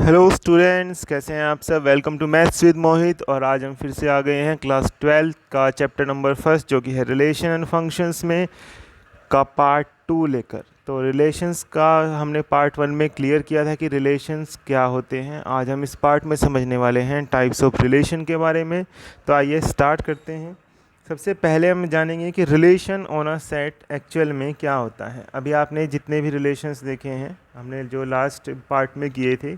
Hello students, कैसे हैं आप सब। वेलकम टू मैथ्स विद मोहित। और आज हम फिर से आ गए हैं क्लास 12 का चैप्टर नंबर फर्स्ट, जो कि है रिलेशन एंड फंक्शंस में का पार्ट 2 लेकर। तो रिलेशंस का हमने पार्ट 1 में क्लियर किया था कि रिलेशंस क्या होते हैं। आज हम इस पार्ट में समझने वाले हैं टाइप्स ऑफ रिलेशन के बारे में। तो आइए स्टार्ट करते हैं। सबसे पहले हम जानेंगे कि relation on a set actual में क्या होता है। अभी आपने जितने भी रिलेशंस देखे हैं, हमने जो लास्ट पार्ट में किए थे,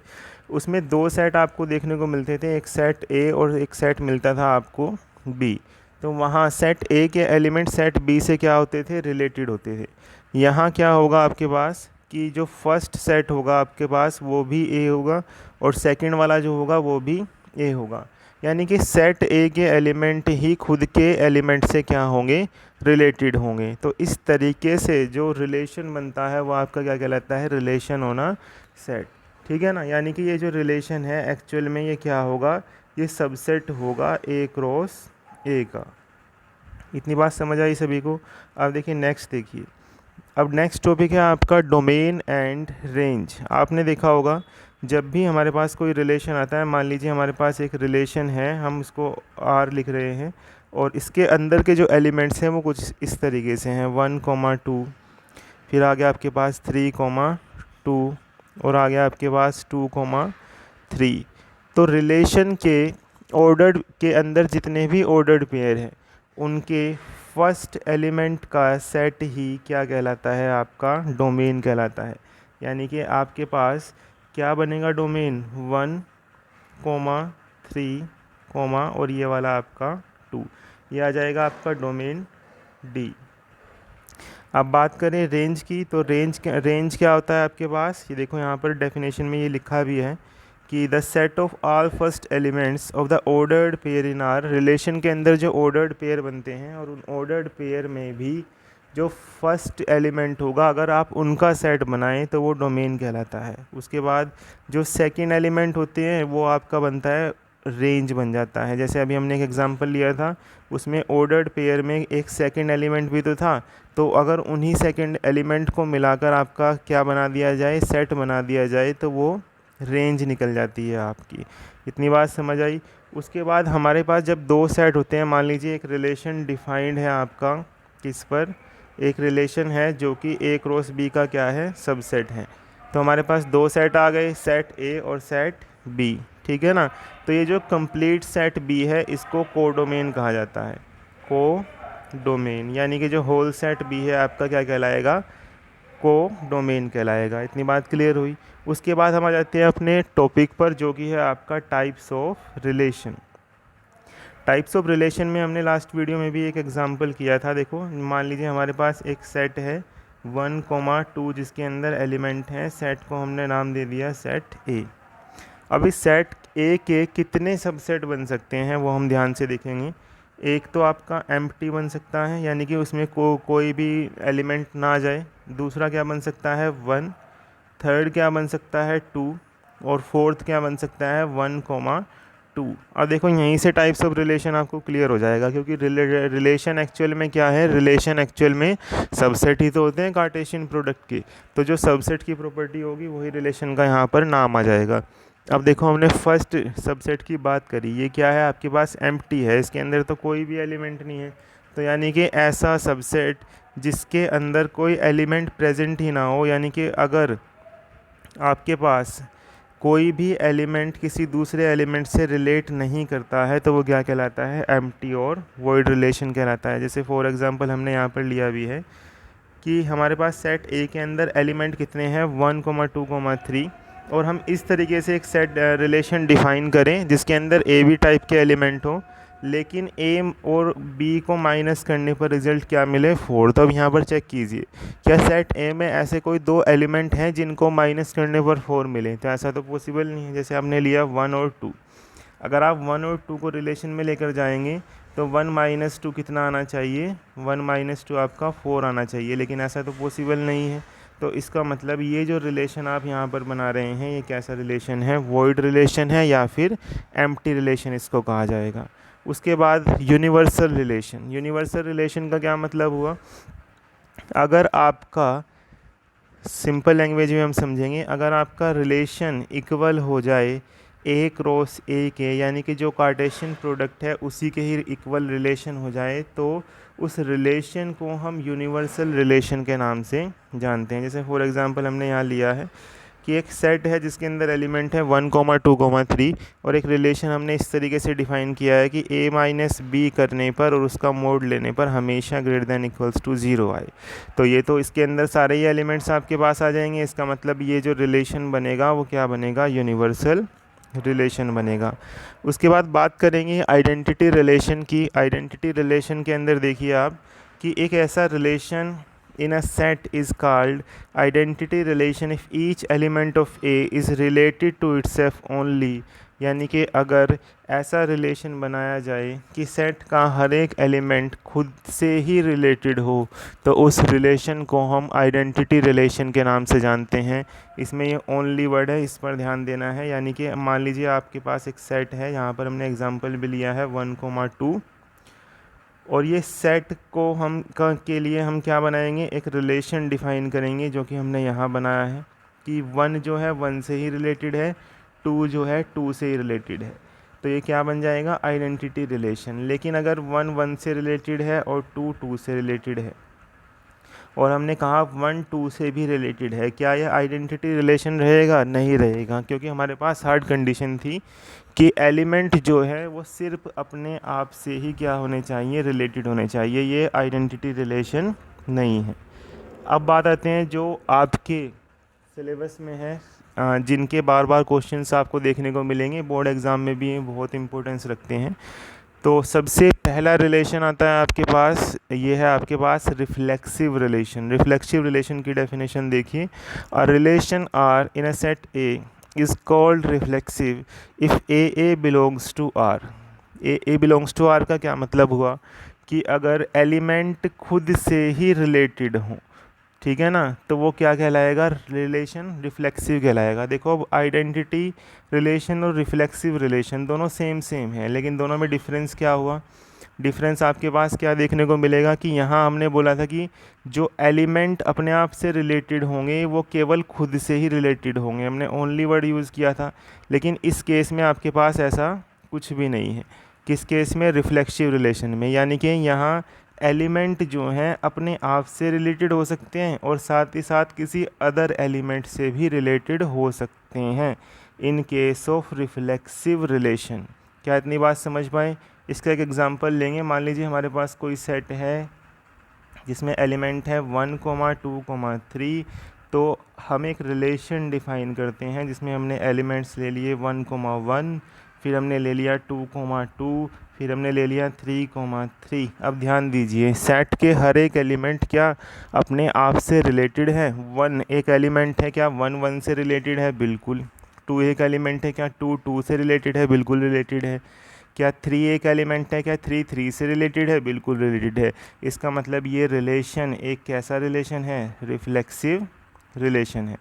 उसमें दो सेट आपको देखने को मिलते थे, एक सेट ए और एक सेट मिलता था आपको बी। तो वहाँ सेट ए के एलिमेंट सेट बी से क्या होते थे, रिलेटेड होते थे। यहाँ क्या होगा आपके पास कि जो फर्स्ट सेट होगा आपके पास वो भी ए होगा और सेकंड वाला जो होगा वो भी ए होगा। यानी कि सेट ए के एलिमेंट ही खुद के एलिमेंट से क्या होंगे, रिलेटेड होंगे। तो इस तरीके से जो रिलेशन बनता है वो आपका क्या कहलाता है, रिलेशन होना सेट। ठीक है ना। यानी कि ये जो रिलेशन है एक्चुअल में ये क्या होगा, ये सबसेट होगा ए क्रॉस ए का। इतनी बात समझ आई सभी को। अब देखिए नेक्स्ट, देखिए अब नेक्स्ट टॉपिक है आपका डोमेन एंड रेंज। आपने देखा होगा जब भी हमारे पास कोई रिलेशन आता है, मान लीजिए हमारे पास एक रिलेशन है, हम इसको आर लिख रहे हैं और इसके अंदर के जो एलिमेंट्स हैं वो कुछ इस तरीके से हैं, 1,2, फिर आ गया आपके पास 3,2 और आ गया आपके पास 2,3। तो रिलेशन के ऑर्डर्ड के अंदर जितने भी ऑर्डर्ड पेयर हैं उनके फर्स्ट एलिमेंट का सेट ही क्या कहलाता है, आपका डोमेन कहलाता है। यानी कि आपके पास क्या बनेगा, डोमेन 1,3, और ये वाला आपका 2, ये आ जाएगा आपका डोमेन डी। अब बात करें रेंज की, तो रेंज क्या होता है आपके पास, ये देखो यहाँ पर डेफिनेशन में ये लिखा भी है कि the set of all first elements of the ordered pair in are. Relation के अंदर जो ऑर्डर्ड पेयर बनते हैं और उन ऑर्डर्ड पेयर में भी जो फर्स्ट एलिमेंट होगा अगर आप उनका सेट बनाएं तो वो डोमेन कहलाता है। उसके बाद जो सेकंड एलिमेंट होते हैं वो आपका बनता है रेंज बन जाता है। जैसे अभी हमने एक एग्जांपल लिया था, उसमें ऑर्डर्ड पेयर में एक सेकंड एलिमेंट भी तो था, तो अगर उन्हीं सेकंड एलिमेंट को मिलाकर आपका क्या बना दिया जाए, सेट बना दिया जाए, तो वो रेंज निकल जाती है आपकी। इतनी बात समझ आई। उसके बाद हमारे पास जब दो सेट होते हैं, मान लीजिए एक रिलेशन डिफाइंड है आपका किस पर, एक रिलेशन है जो कि ए क्रॉस बी का क्या है, सबसेट है। तो हमारे पास दो सेट आ गए, सेट ए और सेट बी। ठीक है ना। तो ये जो कंप्लीट सेट बी है इसको कोडोमेन कहा जाता है, कोडोमेन। यानी कि जो होल सेट बी है आपका क्या कहलाएगा, कोडोमेन कहलाएगा। इतनी बात क्लियर हुई। उसके बाद हम आ जाते हैं अपने टॉपिक पर, जो कि है आपका types of relation. Types of relation में हमने लास्ट वीडियो में भी एक एग्जांपल किया था। देखो मान लीजिए हमारे पास एक सेट है 1,2 जिसके अंदर एलिमेंट हैं, सेट को हमने नाम दे दिया सेट ए। अब इस सेट ए के कितने सबसेट बन सकते हैं वो हम ध्यान से देखेंगे। एक तो आपका एम्प्टी बन सकता है, यानी कि उसमें कोई भी एलिमेंट ना आ जाए। दूसरा क्या बन सकता है, 1। थर्ड क्या बन सकता है, 2। और फोर्थ क्या बन सकता है, 1,2। अब देखो यहीं से टाइप्स ऑफ रिलेशन आपको क्लियर हो जाएगा, क्योंकि रिलेशन एक्चुअल में क्या है, रिलेशन एक्चुअल में सबसेट ही तो होते हैं कार्टेशियन प्रोडक्ट के। तो जो सबसेट की प्रॉपर्टी होगी वही रिलेशन का यहाँ पर नाम आ जाएगा। अब देखो हमने फर्स्ट सबसेट की बात करी, ये क्या है आपके पास, एम्प्टी है, इसके अंदर तो कोई भी एलिमेंट नहीं है। तो यानी कि ऐसा सबसेट जिसके अंदर कोई एलिमेंट प्रेजेंट ही ना हो, यानी कि अगर आपके पास कोई भी एलिमेंट किसी दूसरे एलिमेंट से रिलेट नहीं करता है तो वो क्या कहलाता है, एम्प्टी और वॉइड रिलेशन कहलाता है। जैसे फॉर एग्जांपल हमने यहाँ पर लिया भी है कि हमारे पास सेट ए के अंदर एलिमेंट कितने हैं, 1,2,3, और हम इस तरीके से एक सेट रिलेशन डिफाइन करें जिसके अंदर ए बी टाइप के एलिमेंट हो, लेकिन ए और बी को माइनस करने पर रिजल्ट क्या मिले, 4। तो अब यहाँ पर चेक कीजिए, क्या सेट ए में ऐसे कोई दो एलिमेंट हैं जिनको माइनस करने पर 4 मिले, तो ऐसा तो पॉसिबल नहीं है। जैसे आपने लिया 1 और 2, अगर आप 1 और 2 को रिलेशन में लेकर जाएंगे तो 1 - 2 कितना आना चाहिए, 1 - 2 आपका 4 आना चाहिए, लेकिन ऐसा तो पॉसिबल नहीं है। तो इसका मतलब ये जो रिलेशन आप यहाँ पर बना रहे हैं ये कैसा रिलेशन है, वॉइड रिलेशन है या फिर एम्प्टी रिलेशन इसको कहा जाएगा। उसके बाद यूनिवर्सल रिलेशन। यूनिवर्सल रिलेशन का क्या मतलब हुआ, अगर आपका सिंपल लैंग्वेज में हम समझेंगे, अगर आपका रिलेशन इक्वल हो जाए ए क्रॉस ए के, यानी कि जो कार्टेशियन प्रोडक्ट है उसी के ही इक्वल रिलेशन हो जाए, तो उस रिलेशन को हम यूनिवर्सल रिलेशन के नाम से जानते हैं। जैसे फॉर एग्जांपल हमने यहाँ लिया है कि एक सेट है जिसके अंदर एलिमेंट है 1,2,3 और एक रिलेशन हमने इस तरीके से डिफाइन किया है कि a माइनस बी करने पर और उसका मोड लेने पर हमेशा ग्रेटर दैन इक्वल्स टू 0 आए। तो ये तो इसके अंदर सारे ही एलिमेंट्स आपके पास आ जाएंगे। इसका मतलब ये जो रिलेशन बनेगा वो क्या बनेगा, यूनिवर्सल रिलेशन बनेगा। उसके बाद बात करेंगे आइडेंटिटी रिलेशन की। आइडेंटिटी रिलेशन के अंदर देखिए आप कि एक ऐसा relation in a set is called identity relation if each element of A is related to itself only। यानी कि अगर ऐसा रिलेशन बनाया जाए कि सेट का हर एक एलिमेंट खुद से ही रिलेटेड हो, तो उस रिलेशन को हम आइडेंटिटी रिलेशन के नाम से जानते हैं। इसमें ये ओनली वर्ड है, इस पर ध्यान देना है। यानी कि मान लीजिए आपके पास एक सेट है, यहाँ पर हमने एग्जांपल भी लिया है 1,2, और ये सेट को के लिए हम क्या बनाएंगे, एक रिलेशन डिफाइन करेंगे जो कि हमने यहाँ बनाया है कि 1 जो है 1 से ही रिलेटेड है, 2 जो है 2 से ही रिलेटेड है। तो ये क्या बन जाएगा, आइडेंटिटी रिलेशन। लेकिन अगर 1 1 से रिलेटेड है और 2 2 से रिलेटेड है, और हमने कहा 1 2 से भी रिलेटेड है, क्या यह आइडेंटिटी रिलेशन रहेगा, नहीं रहेगा, क्योंकि हमारे पास हार्ड कंडीशन थी कि एलिमेंट जो है वो सिर्फ अपने आप से ही क्या होने चाहिए, रिलेटेड होने चाहिए। ये आइडेंटिटी रिलेशन नहीं है। अब बात आते हैं जो आपके सिलेबस में है, जिनके बार बार क्वेश्चंस आपको देखने को मिलेंगे, बोर्ड एग्ज़ाम में भी बहुत इंपॉर्टेंस रखते हैं। तो सबसे पहला रिलेशन आता है आपके पास, ये है आपके पास रिफ्लेक्सिव रिलेशन। रिफ्लेक्सिव रिलेशन की डेफिनेशन देखिए, a relation R in a set A is called reflexive if a belongs to r। a belongs to r का क्या मतलब हुआ कि अगर एलिमेंट खुद से ही रिलेटेड हो, ठीक है ना, तो वो क्या कहलाएगा, रिलेशन रिफ्लेक्सिव कहलाएगा। देखो अब आइडेंटिटी रिलेशन और रिफ्लेक्सिव रिलेशन दोनों सेम है, लेकिन दोनों में डिफरेंस क्या हुआ, डिफरेंस आपके पास क्या देखने को मिलेगा कि यहाँ हमने बोला था कि जो एलिमेंट अपने आप से रिलेटेड होंगे वो केवल खुद से ही रिलेटेड होंगे, हमने ओनली वर्ड यूज़ किया था। लेकिन इस केस में आपके पास ऐसा कुछ भी नहीं है। किस केस में, रिफ्लेक्सिव रिलेशन में, यानी कि यहाँ एलिमेंट जो हैं अपने आप से रिलेटेड हो सकते हैं और साथ ही साथ किसी अदर एलिमेंट से भी रिलेटेड हो सकते हैं in case of reflexive relation. क्या इतनी बात समझ पाए? इसका एक एग्जांपल लेंगे। मान लीजिए हमारे पास कोई सेट है जिसमें एलिमेंट है 1,2,3, तो हम एक रिलेशन डिफाइन करते हैं जिसमें हमने एलिमेंट्स ले लिए 1,1, फिर हमने ले लिया 2,2, फिर हमने ले लिया 3,3। अब ध्यान दीजिए, सेट के हर एक एलिमेंट क्या अपने आप से रिलेटेड है। 1 एक एलिमेंट है, क्या 1 1 से रिलेटेड है, बिल्कुल। 2 एक एलिमेंट है, क्या 2 2 से रिलेटेड है, बिल्कुल रिलेटेड है। क्या 3 एक एलिमेंट है, क्या 3 3 से रिलेटेड है, बिल्कुल रिलेटेड है। इसका मतलब ये रिलेशन एक कैसा रिलेशन है, रिफ्लेक्सिव रिलेशन है।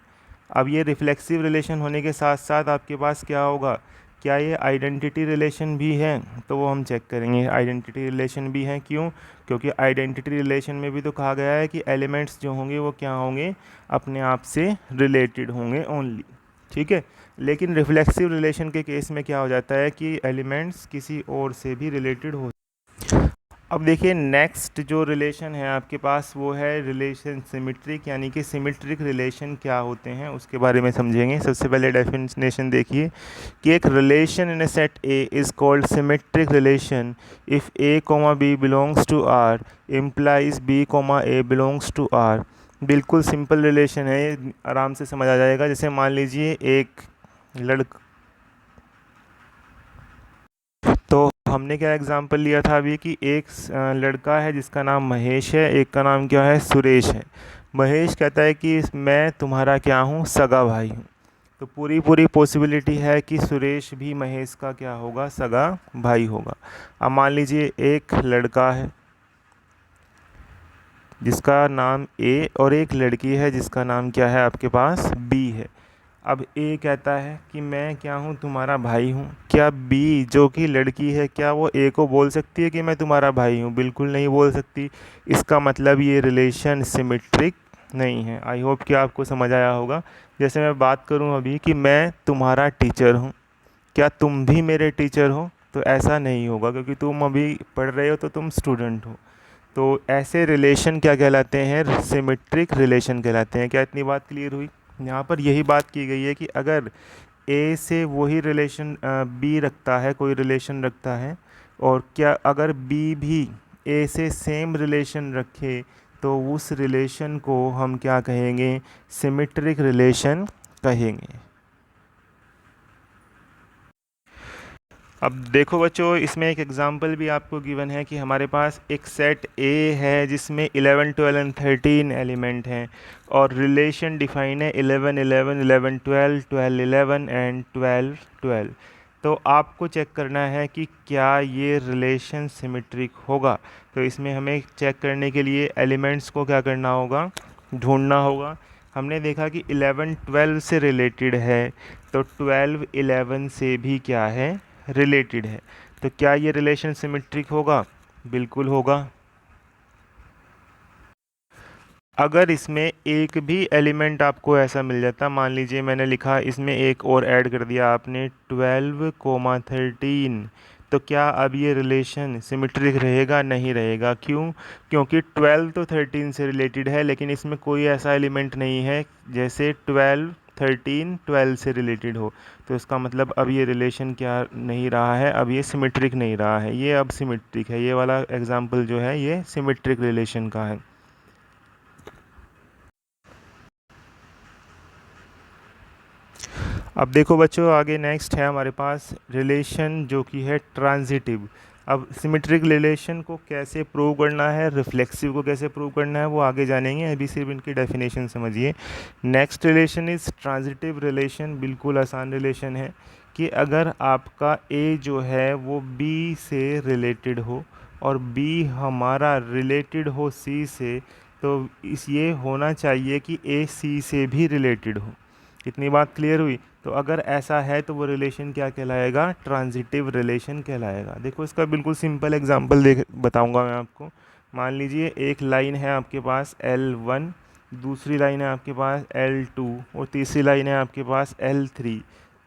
अब ये रिफ्लेक्सिव रिलेशन होने के साथ साथ आपके पास क्या होगा, क्या ये आइडेंटिटी रिलेशन भी है, तो वो हम चेक करेंगे। आइडेंटिटी रिलेशन भी है, क्यों, क्योंकि आइडेंटिटी रिलेशन में भी तो कहा गया है कि एलिमेंट्स जो होंगे वो क्या होंगे, अपने आप से रिलेटेड होंगे ओनली, ठीक है। लेकिन रिफ्लेक्सिव रिलेशन के केस में क्या हो जाता है कि एलिमेंट्स किसी और से भी रिलेटेड हो। अब देखिए नेक्स्ट जो रिलेशन है आपके पास वो है रिलेशन सिमेट्रिक, यानी कि सिमेट्रिक रिलेशन क्या होते हैं उसके बारे में समझेंगे। सबसे पहले डेफिनेशन देखिए कि एक relation in a set A is called symmetric relation if a, b belongs to r implies b, a belongs to r। बिल्कुल सिंपल रिलेशन है, ये आराम से समझ आ जाएगा। जैसे मान लीजिए एक लड़का, तो हमने क्या एग्जांपल लिया था अभी कि एक लड़का है जिसका नाम महेश है, एक का नाम क्या है, सुरेश है। महेश कहता है कि मैं तुम्हारा क्या हूँ, सगा भाई हूँ। तो पूरी पॉसिबिलिटी है कि सुरेश भी महेश का क्या होगा, सगा भाई होगा। अब मान लीजिए एक लड़का है जिसका नाम ए और एक लड़की है जिसका नाम क्या है आपके पास, बी है। अब ए कहता है कि मैं क्या हूँ, तुम्हारा भाई हूँ। क्या बी जो कि लड़की है, क्या वो ए को बोल सकती है कि मैं तुम्हारा भाई हूँ? बिल्कुल नहीं बोल सकती। इसका मतलब ये रिलेशन सिमेट्रिक नहीं है। आई होप कि आपको समझ आया होगा। जैसे मैं बात करूं अभी कि मैं तुम्हारा टीचर हूं, क्या तुम भी मेरे टीचर हो? तो ऐसा नहीं होगा, क्योंकि तुम अभी पढ़ रहे हो तो तुम स्टूडेंट हो। तो ऐसे रिलेशन क्या कहलाते हैं? सिमेट्रिक रिलेशन कहलाते हैं। क्या इतनी बात क्लियर हुई? यहाँ पर यही बात की गई है कि अगर ए से वही रिलेशन बी रखता है, कोई रिलेशन रखता है, और क्या अगर बी भी ए से सेम रिलेशन रखे, तो उस रिलेशन को हम क्या कहेंगे? सिमेट्रिक रिलेशन कहेंगे। अब देखो बच्चों, इसमें एक एग्जांपल भी आपको गिवन है कि हमारे पास एक सेट ए है जिसमें 11, 12 एंड 13 एलिमेंट हैं, और रिलेशन डिफाइन है 11, 11, 11, 12, 12, 11 एंड 12, 12। तो आपको चेक करना है कि क्या ये रिलेशन सिमेट्रिक होगा। तो इसमें हमें चेक करने के लिए एलिमेंट्स को क्या करना होगा? ढूंढना होगा। हमने देखा कि 11 12 से रिलेटेड है, तो 12 11 से भी क्या है? रिलेटेड है। तो क्या ये रिलेशन सिमेट्रिक होगा? बिल्कुल होगा। अगर इसमें एक भी एलिमेंट आपको ऐसा मिल जाता, मान लीजिए मैंने लिखा इसमें एक और ऐड कर दिया आपने 12, 13, तो क्या अब ये रिलेशन सिमेट्रिक रहेगा? नहीं रहेगा। क्यों? क्योंकि 12 तो 13 से रिलेटेड है, लेकिन इसमें कोई ऐसा एलिमेंट नहीं है जैसे 12 13 12 से रिलेटेड हो। तो इसका मतलब अब ये रिलेशन क्या नहीं रहा है? अब ये सिमेट्रिक नहीं रहा है। ये अब सिमेट्रिक है। ये वाला एग्जाम्पल जो है ये सिमेट्रिक रिलेशन का है। अब देखो बच्चों, आगे नेक्स्ट है हमारे पास रिलेशन जो कि है ट्रांजिटिव। अब सिमेट्रिक रिलेशन को कैसे प्रूव करना है, रिफ्लेक्सिव को कैसे प्रूव करना है, वो आगे जानेंगे। अभी सिर्फ इनकी डेफिनेशन समझिए। Next relation is transitive relation. बिल्कुल आसान रिलेशन है कि अगर आपका ए जो है वो बी से रिलेटेड हो, और बी हमारा रिलेटेड हो सी से, तो इस ये होना चाहिए कि ए सी से भी रिलेटेड हो। इतनी बात क्लियर हुई? तो अगर ऐसा है तो वो रिलेशन क्या कहलाएगा? ट्रांजिटिव रिलेशन कहलाएगा। देखो इसका बिल्कुल सिंपल एग्जांपल देख बताऊंगा मैं आपको। मान लीजिए एक लाइन है आपके पास L1, दूसरी लाइन है आपके पास L2, और तीसरी लाइन है आपके पास L3।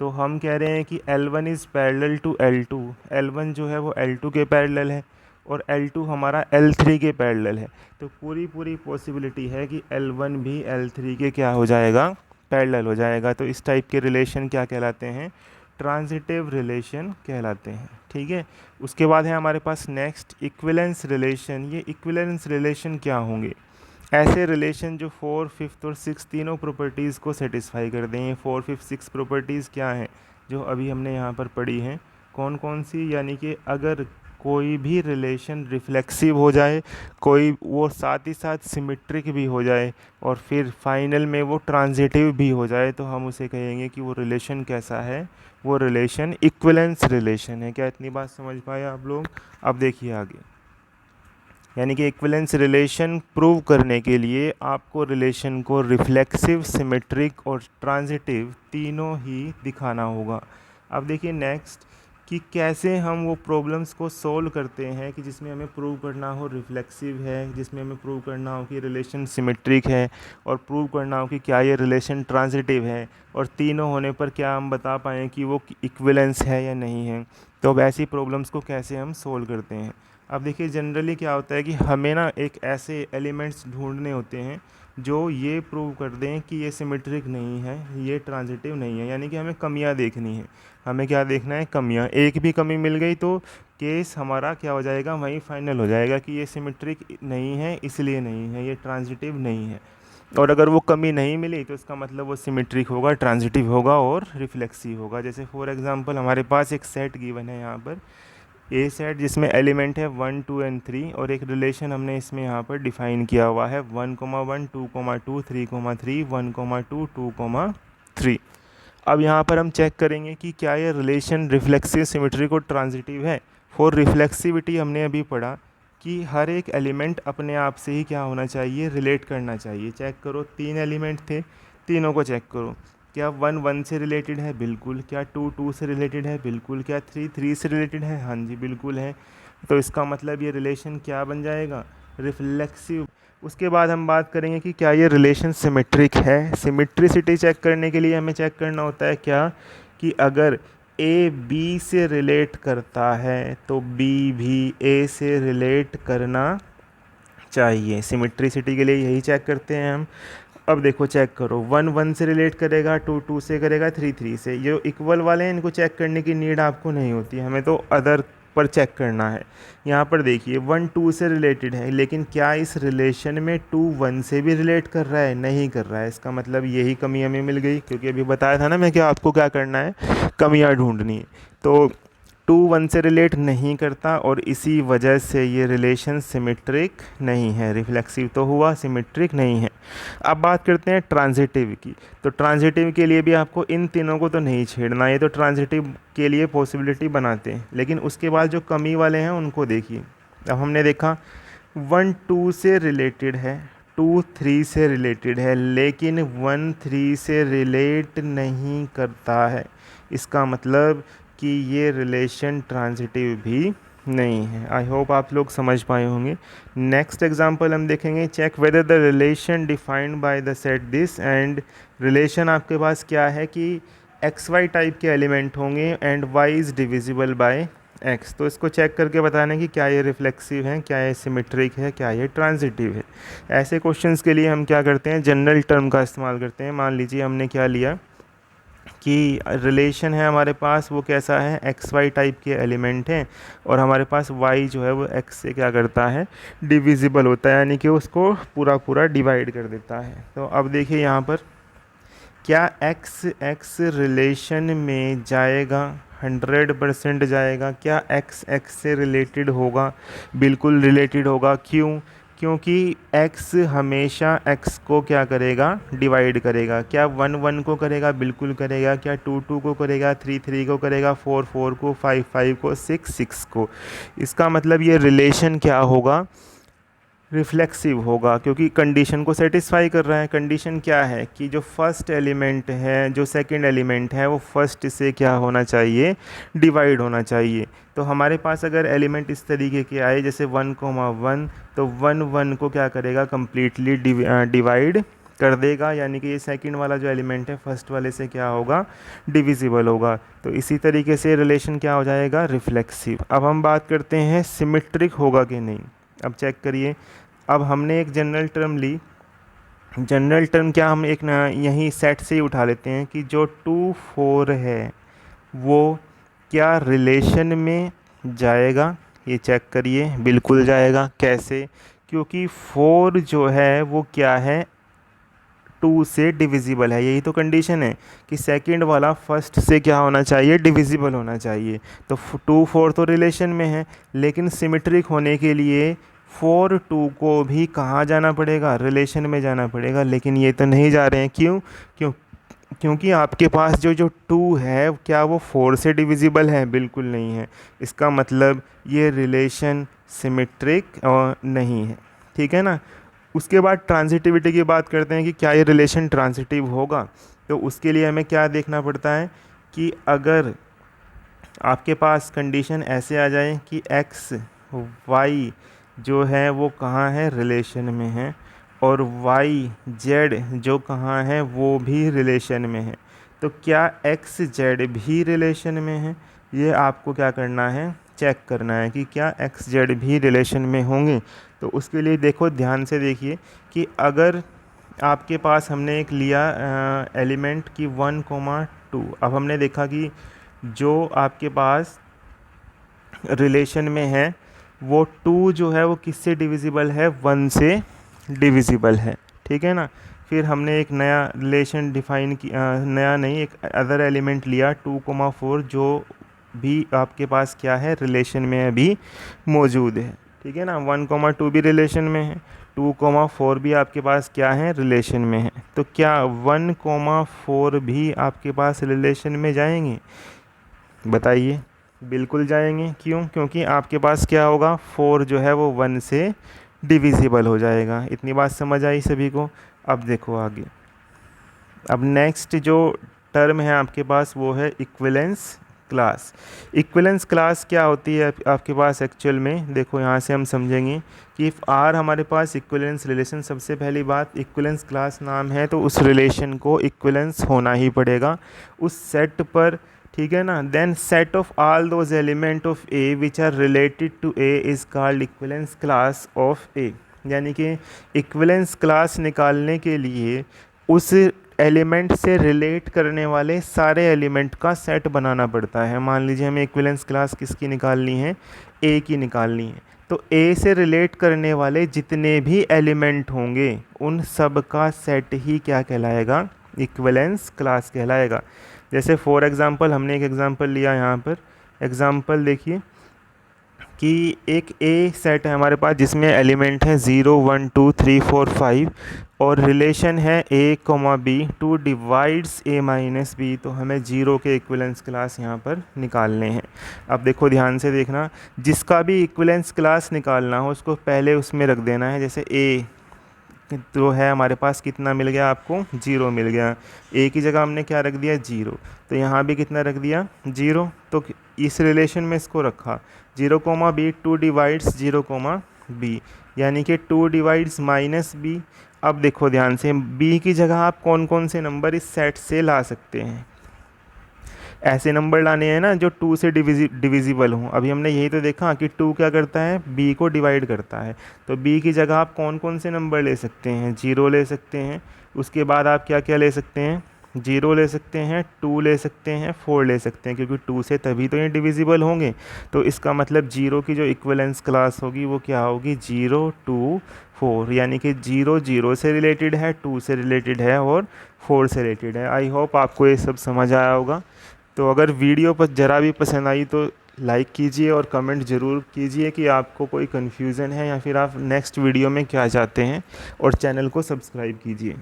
तो हम कह रहे हैं कि L1 is parallel to L2। L1 जो है वो L2 के पैरेलल है, और L2 हमारा L3 के पैरेलल है। तो पूरी पूरी पॉसिबिलिटी है कि L1 भी L3 के क्या हो जाएगा? पैरेलल हो जाएगा। तो इस टाइप के रिलेशन क्या कहलाते हैं? ट्रांजिटिव रिलेशन कहलाते हैं। ठीक है। उसके बाद है हमारे पास नेक्स्ट इक्विवेलेंस रिलेशन। ये इक्विवेलेंस रिलेशन क्या होंगे? ऐसे रिलेशन जो 4, 5 और 6 तीनों प्रॉपर्टीज़ को सेटिस्फाई कर दें। 4, 5, 6 प्रॉपर्टीज़ क्या हैं जो अभी हमने यहाँ पर पढ़ी हैं? कौन कौन सी? यानी कि अगर कोई भी रिलेशन रिफ्लेक्सिव हो जाए, कोई वो साथ ही साथ सिमेट्रिक भी हो जाए, और फिर फाइनल में वो ट्रांजिटिव भी हो जाए, तो हम उसे कहेंगे कि वो रिलेशन कैसा है? वो रिलेशन इक्विवेलेंस रिलेशन है। क्या इतनी बात समझ पाए आप लोग? अब देखिए आगे। यानी कि इक्विवेलेंस रिलेशन प्रूव करने के लिए आपको रिलेशन को रिफ्लेक्सिव, सिमेट्रिक और ट्रांजिटिव तीनों ही दिखाना होगा। अब देखिए नेक्स्ट कि कैसे हम वो प्रॉब्लम्स को सोल्व करते हैं कि जिसमें हमें प्रूव करना हो रिफ्लेक्सिव है, जिसमें हमें प्रूव करना हो कि रिलेशन सिमेट्रिक है, और प्रूव करना हो कि क्या ये रिलेशन ट्रांजिटिव है, और तीनों होने पर क्या हम बता पाएँ कि वो इक्विवेलेंस है या नहीं है। तो अब ऐसी प्रॉब्लम्स को कैसे हम सोल्व करते हैं? अब देखिए जनरली क्या होता है कि हमें ना एक ऐसे एलिमेंट्स ढूंढने होते हैं जो ये प्रूव कर दें कि ये सिमेट्रिक नहीं है, ये ट्रांजिटिव नहीं है। यानी कि हमें कमियां देखनी है। हमें क्या देखना है? कमियां। एक भी कमी मिल गई तो केस हमारा क्या हो जाएगा? वहीं फाइनल हो जाएगा कि ये सिमेट्रिक नहीं है, इसलिए नहीं है, ये ट्रांजिटिव नहीं है। और अगर वो कमी नहीं मिली तो इसका मतलब वो सिमेट्रिक होगा, ट्रांजिटिव होगा और रिफ्लेक्सिव होगा। जैसे फॉर एग्जांपल हमारे पास एक सेट गिवन है यहाँ पर, ए सेट, जिसमें एलिमेंट है 1, 2 एंड 3, और एक रिलेशन हमने इसमें यहाँ पर डिफाइन किया हुआ है 1, 2, 2, 3, 3, 1, 2, 2, 3। अब यहाँ पर हम चेक करेंगे कि क्या ये रिलेशन रिफ्लेक्सिव, सिमेट्रिक और ट्रांजिटिव है। फॉर रिफ्लेक्सिविटी हमने अभी पढ़ा कि हर एक एलिमेंट अपने आप से ही क्या होना चाहिए? रिलेट करना चाहिए। चेक करो, 3 एलिमेंट थे, तीनों को चेक करो। क्या 1 1 से रिलेटेड है? बिल्कुल। क्या 2 2 से रिलेटेड है? बिल्कुल। क्या 3 3 से रिलेटेड है? हाँ जी बिल्कुल है। तो इसका मतलब ये रिलेशन क्या बन जाएगा? रिफ्लेक्सिव। उसके बाद हम बात करेंगे कि क्या ये रिलेशन सिमेट्रिक है। सिमेट्रिसिटी चेक करने के लिए हमें चेक करना होता है क्या, कि अगर ए बी से रिलेट करता है तो बी भी ए से रिलेट करना चाहिए। सिमेट्रिसिटी के लिए यही चेक करते हैं हम। अब देखो चेक करो, 1 1 से रिलेट करेगा, 2 2 से करेगा, 3 3 से। ये इक्वल वाले हैं, इनको चेक करने की नीड आपको नहीं होती, हमें तो अदर पर चेक करना है। यहाँ पर देखिए 1 2 से रिलेटेड है, लेकिन क्या इस रिलेशन में 2 1 से भी रिलेट कर रहा है? नहीं कर रहा है। इसका मतलब यही कमी हमें मिल गई, क्योंकि अभी बताया था ना मैं कि आपको क्या करना है, कमियाँ ढूंढनी है। तो 2 1 से रिलेट नहीं करता और इसी वजह से ये रिलेशन सिमेट्रिक नहीं है। रिफ्लेक्सिव तो हुआ, सिमेट्रिक नहीं है। अब बात करते हैं ट्रांजिटिव की। तो ट्रांजिटिव के लिए भी आपको इन तीनों को तो नहीं छेड़ना, ये तो ट्रांजिटिव के लिए पॉसिबिलिटी बनाते हैं, लेकिन उसके बाद जो कमी वाले हैं उनको देखिए। अब हमने देखा 1 2 से रिलेटेड है, 2 3 से रिलेटेड है, लेकिन 1 3 से रिलेट नहीं करता है। इसका मतलब कि ये रिलेशन ट्रांजिटिव भी नहीं है। आई होप आप लोग समझ पाए होंगे। नेक्स्ट एग्जांपल हम देखेंगे, check whether the relation defined by the set this and. Relation आपके पास क्या है कि एक्स वाई टाइप के एलिमेंट होंगे and y is divisible by x. तो इसको चेक करके बताना कि क्या ये रिफ्लेक्सिव है, क्या ये सिमेट्रिक है, क्या ये ट्रांजिटिव है। ऐसे क्वेश्चंस के लिए हम क्या करते हैं, जनरल टर्म का इस्तेमाल करते हैं। मान लीजिए हमने क्या लिया कि रिलेशन है हमारे पास, वो कैसा है, एक्स वाई टाइप के एलिमेंट हैं और हमारे पास वाई जो है वो एक्स से क्या करता है, डिविजिबल होता है, यानी कि उसको पूरा पूरा डिवाइड कर देता है। तो अब देखिए यहाँ पर क्या एक्स एक्स रिलेशन में जाएगा, 100% जाएगा। क्या एक्स एक्स से रिलेटेड होगा, बिल्कुल रिलेटेड होगा। क्यों? क्योंकि x हमेशा x को क्या करेगा, डिवाइड करेगा। क्या 1 1 को करेगा, बिल्कुल करेगा। क्या 2 2 को करेगा, 3 3 को करेगा, 4 4 को, 5 5 को, 6 6 को। इसका मतलब ये रिलेशन क्या होगा, रिफ्लेक्सिव होगा, क्योंकि कंडीशन को सेटिस्फाई कर रहा है। कंडीशन क्या है कि जो फर्स्ट एलिमेंट है, जो सेकंड एलिमेंट है, वो फर्स्ट से क्या होना चाहिए, डिवाइड होना चाहिए। तो हमारे पास अगर एलिमेंट इस तरीके के आए जैसे 1 1, तो 1 1 को क्या करेगा, कम्प्लीटली डिवाइड कर देगा, यानी कि ये सेकंड वाला जो एलिमेंट है फर्स्ट वाले से क्या होगा, डिविजिबल होगा। तो इसी तरीके से रिलेशन क्या हो जाएगा, रिफ्लेक्सिव। अब हम बात करते हैं सिमेट्रिक होगा कि नहीं। अब चेक करिए, अब हमने एक जनरल टर्म ली। जनरल टर्म क्या, हम एक ना यहीं सेट से ही उठा लेते हैं कि जो 2 4 है वो क्या रिलेशन में जाएगा। ये चेक करिए, बिल्कुल जाएगा। कैसे? क्योंकि 4 जो है वो क्या है, 2 से डिविजिबल है। यही तो कंडीशन है कि सेकंड वाला फर्स्ट से क्या होना चाहिए, डिविजिबल होना चाहिए। तो 2 4 तो रिलेशन में है, लेकिन सिमेट्रिक होने के लिए 4 2 को भी कहाँ जाना पड़ेगा, रिलेशन में जाना पड़ेगा। लेकिन ये तो नहीं जा रहे हैं। क्यों? क्यों? क्योंकि आपके पास जो जो 2 है क्या वो 4 से डिविजिबल है, बिल्कुल नहीं है। इसका मतलब ये रिलेशन सिमेट्रिक नहीं है। ठीक है ना। उसके बाद ट्रांजिटिविटी की बात करते हैं कि क्या ये रिलेशन ट्रांजिटिव होगा। तो उसके लिए हमें क्या देखना पड़ता है कि अगर आपके पास कंडीशन ऐसे आ जाए कि एक्स वाई जो है वो कहाँ है, रिलेशन में है, और वाई जेड जो कहाँ है वो भी रिलेशन में है। तो क्या एक्स जेड भी रिलेशन में है, ये आपको क्या करना है, चेक करना है कि क्या एक्स जेड भी रिलेशन में होंगे। तो उसके लिए देखो, ध्यान से देखिए कि अगर आपके पास हमने एक लिया एलिमेंट की 1 2। अब हमने देखा कि जो आपके पास रिलेशन में है वो 2 जो है वो किससे डिविजिबल है, 1 से डिविजिबल है। ठीक है ना। फिर हमने एक नया रिलेशन डिफाइन किया, नया नहीं, एक अदर एलिमेंट लिया 2 4 जो भी आपके पास क्या है, रिलेशन में अभी मौजूद है। ठीक है ना। 1 2 भी रिलेशन में है, 2 4 भी आपके पास क्या है, रिलेशन में है। तो क्या 1 4 भी आपके पास रिलेशन में जाएंगे, बताइए। बिल्कुल जाएंगे। क्यों? क्योंकि आपके पास क्या होगा, 4 जो है वो 1 से डिविजिबल हो जाएगा। इतनी बात समझ आई सभी को। अब देखो आगे, अब नेक्स्ट जो टर्म है आपके पास वो है इक्विवेलेंस क्लास। इक्विवेलेंस क्लास क्या होती है आपके पास एक्चुअल में, देखो यहाँ से हम समझेंगे कि इफ़ आर हमारे पास इक्विवेलेंस रिलेशन, सबसे पहली बात इक्विवेलेंस क्लास नाम है तो उस रिलेशन को इक्विवेलेंस होना ही पड़ेगा उस सेट पर, ठीक है ना। Then set of all those element of A which are related to A is called equivalence class of A. यानी कि इक्विवेलेंस क्लास निकालने के लिए उस एलिमेंट से रिलेट करने वाले सारे एलिमेंट का सेट बनाना पड़ता है। मान लीजिए हमें इक्विवेलेंस क्लास किसकी निकालनी है, ए की निकालनी है, तो ए से रिलेट करने वाले जितने भी एलिमेंट होंगे उन सब का सेट ही क्या कहलाएगा, इक्विवेलेंस क्लास कहलाएगा। जैसे फॉर एग्ज़ाम्पल हमने एक एग्ज़ाम्पल लिया यहाँ पर, एग्ज़ाम्पल देखिए कि एक ए सेट है हमारे पास जिसमें एलिमेंट है 0 1 2 3 4 5 और रिलेशन है a, b two divides a minus b, तो हमें 0 के इक्विवेलेंस क्लास यहाँ पर निकालने हैं। अब देखो ध्यान से देखना, जिसका भी इक्विवेलेंस क्लास निकालना हो उसको पहले उसमें रख देना है। जैसे a तो है हमारे पास कितना मिल गया आपको, 0 मिल गया, a की जगह हमने क्या रख दिया 0, तो यहाँ भी कितना रख दिया 0, तो इस रिलेशन में इसको रखा 0 b टू डिवाइड्स 0 b, यानी कि 2 डिवाइड्स माइनस बी। अब देखो ध्यान से b की जगह आप कौन कौन से नंबर इस सेट से ला सकते हैं, ऐसे नंबर लाने हैं ना जो 2 से डिविजिबल हों। अभी हमने यही तो देखा कि 2 क्या करता है, b को डिवाइड करता है, तो b की जगह आप कौन कौन से नंबर ले सकते हैं, 0 ले सकते हैं, उसके बाद आप क्या क्या ले सकते हैं, 0 ले सकते हैं, 2 ले सकते हैं, 4 ले सकते हैं, क्योंकि 2 से तभी तो ये डिविजिबल होंगे। तो इसका मतलब 0 की जो इक्विवेलेंस क्लास होगी वो क्या होगी, 0 2 4, यानी कि 0 0 से रिलेटेड है, 2 से रिलेटेड है और 4 से रिलेटेड है। आई होप आपको ये सब समझ आया होगा। तो अगर वीडियो पर ज़रा भी पसंद आई तो लाइक कीजिए और कमेंट ज़रूर कीजिए कि आपको कोई कन्फ्यूज़न है या फिर आप नेक्स्ट वीडियो में क्या चाहते हैं, और चैनल को सब्सक्राइब कीजिए।